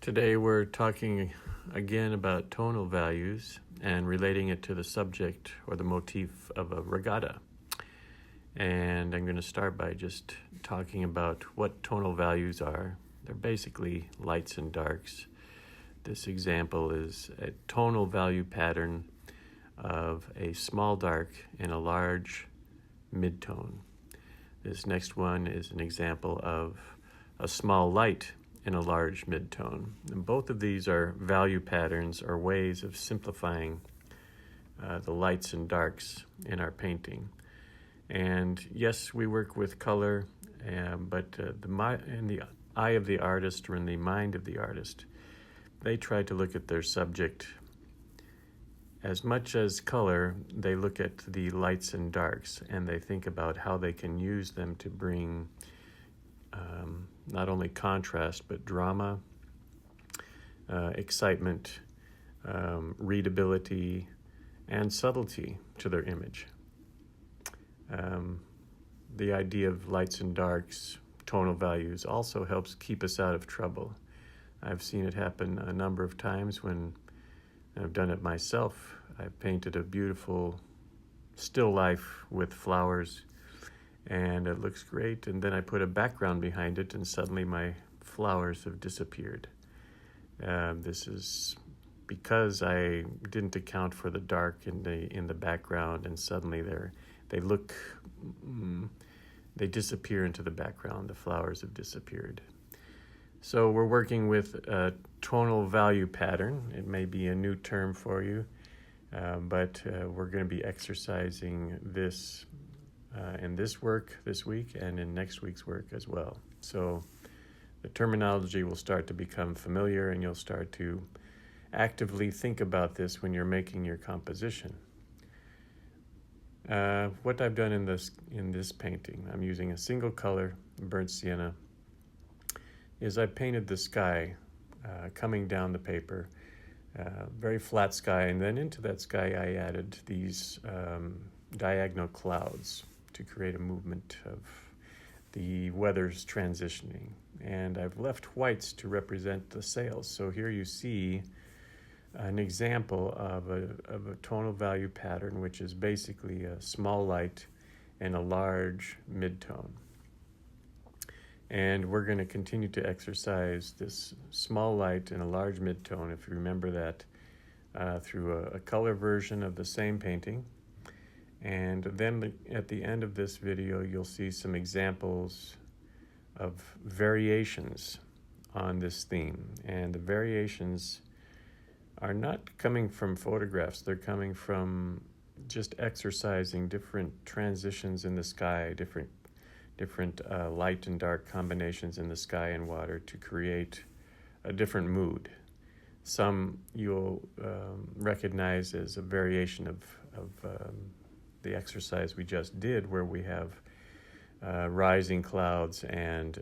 Today we're talking again about tonal values and relating it to the subject or the motif of a regatta. And I'm going to start by just talking about what tonal values are. They're basically lights and darks. This example is a tonal value pattern of a small dark and a large midtone. This next one is an example of a small light in a large midtone. And both of these are value patterns or ways of simplifying the lights and darks in our painting. And yes, we work with color, but in the eye of the artist or in the mind of the artist, they try to look at their subject as much as color. They look at the lights and darks and they think about how they can use them to bring not only contrast, but drama, excitement, readability, and subtlety to their image. The idea of lights and darks, tonal values, also helps keep us out of trouble. I've seen it happen a number of times when I've done it myself. I've painted a beautiful still life with flowers, and it looks great, and then I put a background behind it and suddenly my flowers have disappeared. This is because I didn't account for the dark in the background, and suddenly they disappear into the background. The flowers have disappeared. So we're working with a tonal value pattern. It may be a new term for you, but we're going to be exercising this in this work this week and in next week's work as well. So the terminology will start to become familiar, and you'll start to actively think about this when you're making your composition. What I've done in this painting, I'm using a single color, burnt sienna, is I painted the sky coming down the paper, very flat sky, and then into that sky I added these diagonal clouds to create a movement of the weather's transitioning. And I've left whites to represent the sails. So here you see an example of a tonal value pattern, which is basically a small light and a large midtone. And we're going to continue to exercise this small light and a large midtone, if you remember that, through a color version of the same painting. And then at the end of this video, you'll see some examples of variations on this theme. And the variations are not coming from photographs. They're coming from just exercising different transitions in the sky, different light and dark combinations in the sky and water to create a different mood. Some you'll recognize as a variation of the exercise we just did, where we have rising clouds and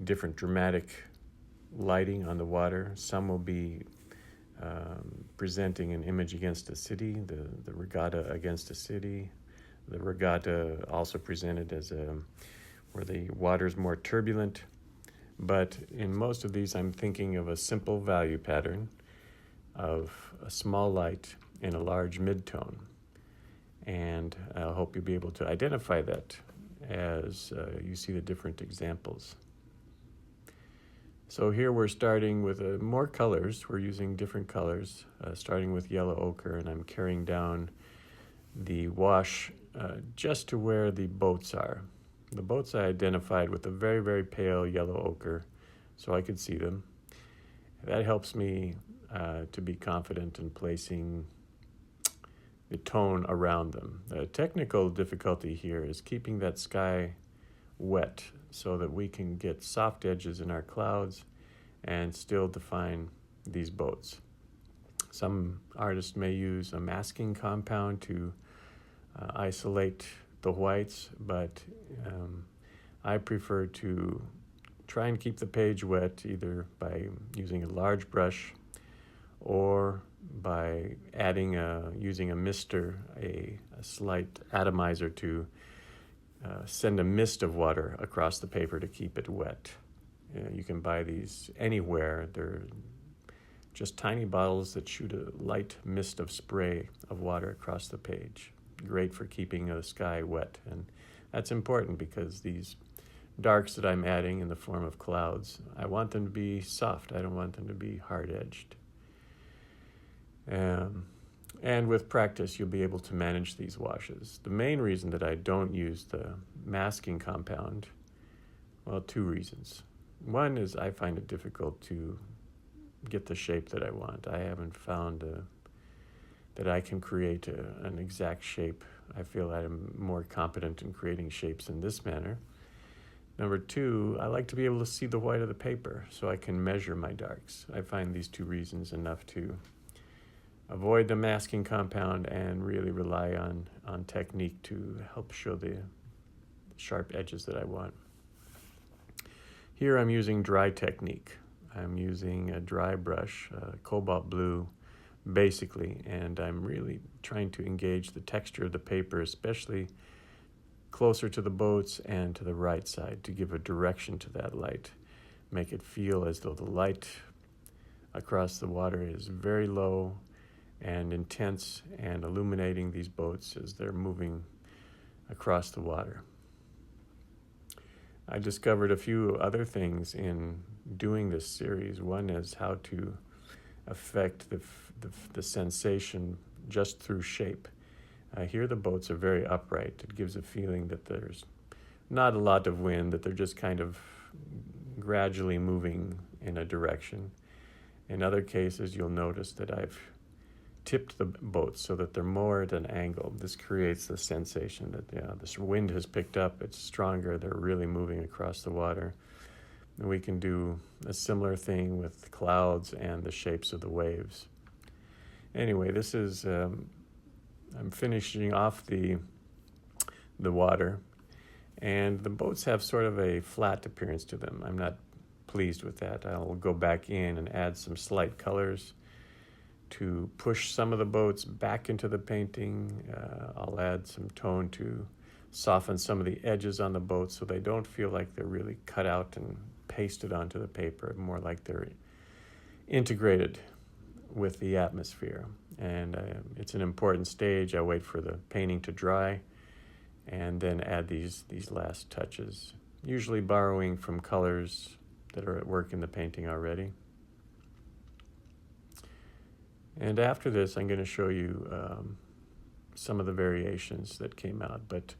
different dramatic lighting on the water. Some will be presenting an image against a city, the regatta against a city. The regatta also presented as where the water's more turbulent. But in most of these, I'm thinking of a simple value pattern of a small light and a large midtone. And I hope you'll be able to identify that as you see the different examples. So here we're starting with more colors. We're using different colors, starting with yellow ochre, and I'm carrying down the wash just to where the boats are. The boats I identified with a very, very pale yellow ochre so I could see them. That helps me to be confident in placing the tone around them. The technical difficulty here is keeping that sky wet so that we can get soft edges in our clouds and still define these boats. Some artists may use a masking compound to isolate the whites, but I prefer to try and keep the page wet either by using a large brush or by using a mister, a slight atomizer to send a mist of water across the paper to keep it wet. You can buy these anywhere. They're just tiny bottles that shoot a light mist of spray of water across the page. Great for keeping the sky wet. And that's important because these darks that I'm adding in the form of clouds, I want them to be soft. I don't want them to be hard-edged. And with practice, you'll be able to manage these washes. The main reason that I don't use the masking compound, well, two reasons. One is I find it difficult to get the shape that I want. I haven't found that I can create an exact shape. I feel I'm more competent in creating shapes in this manner. Number two, I like to be able to see the white of the paper so I can measure my darks. I find these two reasons enough to avoid the masking compound and really rely on technique to help show the sharp edges that I want. Here I'm using dry technique. I'm using a dry brush, cobalt blue, basically, and I'm really trying to engage the texture of the paper, especially closer to the boats and to the right side, to give a direction to that light. Make it feel as though the light across the water is very low and intense and illuminating these boats as they're moving across the water. I discovered a few other things in doing this series. One is how to affect the sensation just through shape. Here the boats are very upright. It gives a feeling that there's not a lot of wind, that they're just kind of gradually moving in a direction. In other cases, you'll notice that I've tipped the boats so that they're more at an angle. This creates the sensation that this wind has picked up, it's stronger, they're really moving across the water. And we can do a similar thing with clouds and the shapes of the waves. Anyway, this is, I'm finishing off the water, and the boats have sort of a flat appearance to them. I'm not pleased with that. I'll go back in and add some slight colors to push some of the boats back into the painting. I'll add some tone to soften some of the edges on the boats so they don't feel like they're really cut out and pasted onto the paper, more like they're integrated with the atmosphere. And it's an important stage. I wait for the painting to dry and then add these last touches, usually borrowing from colors that are at work in the painting already. And after this, I'm going to show you some of the variations that came out. But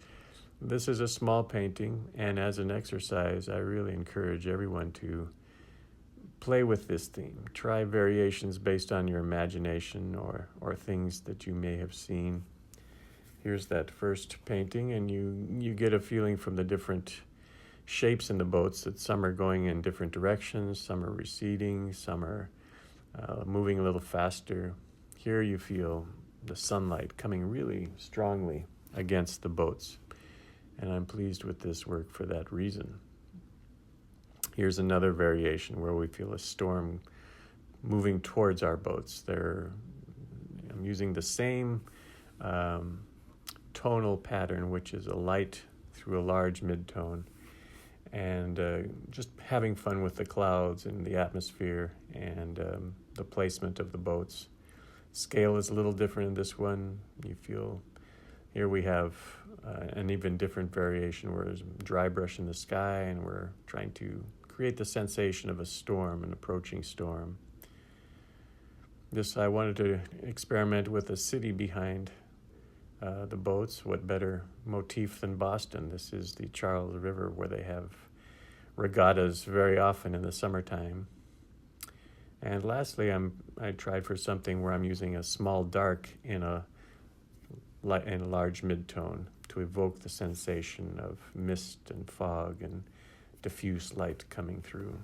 this is a small painting, and as an exercise, I really encourage everyone to play with this theme. Try variations based on your imagination or things that you may have seen. Here's that first painting, and you get a feeling from the different shapes in the boats that some are going in different directions, some are receding, some are moving a little faster. Here you feel the sunlight coming really strongly against the boats, and I'm pleased with this work for that reason. Here's another variation where we feel a storm moving towards our boats. I'm using the same tonal pattern, which is a light through a large mid-tone, and just having fun with the clouds and the atmosphere and the placement of the boats. Scale is a little different in this one. You feel here we have an even different variation where there's a dry brush in the sky, and we're trying to create the sensation of a storm, an approaching storm. I wanted to experiment with a city behind the boats. What better motif than Boston? This is the Charles River, where they have regattas very often in the summertime. And lastly, I tried for something where I'm using a small dark in a large mid-tone to evoke the sensation of mist and fog and diffuse light coming through.